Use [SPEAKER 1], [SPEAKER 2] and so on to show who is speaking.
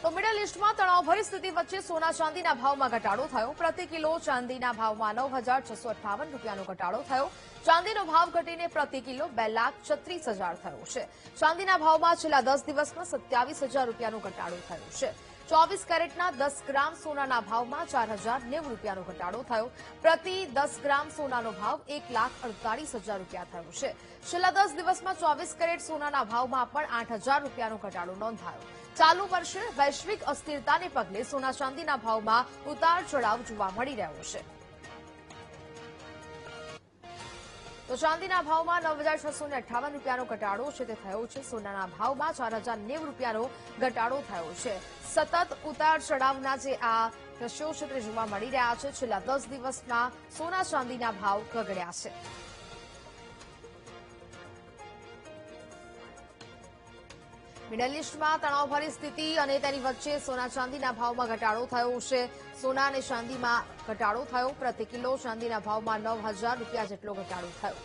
[SPEAKER 1] તો મિડલ ઈસ્ટમાં તણાવભરી સ્થિતિ વચ્ચે સોના ચાંદીના ભાવમાં ઘટાડો થયો. પ્રતિ કિલો ચાંદીના ભાવમાં 9,658 રૂપિયાનો ઘટાડો થયો. ચાંદીનો ભાવ ઘટીને પ્રતિ કિલો 2,36,000 થયો છે. ચાંદીના ભાવમાં છેલ્લા 10 દિવસમાં 27,000 રૂપિયાનો ઘટાડો થયો છે. 24 કેરેટના 10 ગ્રામ સોનાના ભાવમાં 4,090 રૂપિયાનો ઘટાડો થયો. પ્રતિ 10 ગ્રામ સોનાનો ભાવ 1,48,000 રૂપિયા થયો છે. છેલ્લા 10 દિવસમાં 24 કેરેટ સોનાના ભાવમાં પણ 8,000 રૂપિયાનો ઘટાડો નોંધાયો. ચાલુ વર્ષે વૈશ્વિક અસ્થિરતાને પગલે સોના ચાંદીના ભાવમાં ઉતાર ચઢાવ જોવા મળી રહ્યો છે. તો ચાંદીના ભાવમાં 9,658 રૂપિયાનો ઘટાડો છે તે થયો છે. સોનાના ભાવમાં 4,090 રૂપિયાનો ઘટાડો થયો છે. સતત ઉતાર ચઢાવના જે આ દ્રશ્યો છે તે જોવા મળી રહ્યા છે. છેલ્લા 10 દિવસમાં સોના ચાંદીના ભાવ ગગડ્યા છે. મિડલ ઈસ્ટમાં તણાવભરી સ્થિતિ અને તેની વચ્ચે સોના ચાંદીના ભાવમાં ઘટાડો થયો છે. સોના અને ચાંદીમાં ઘટાડો થયો. પ્રતિ કિલો ચાંદીના ભાવમાં 9,000 રૂપિયા જેટલો ઘટાડો થયો.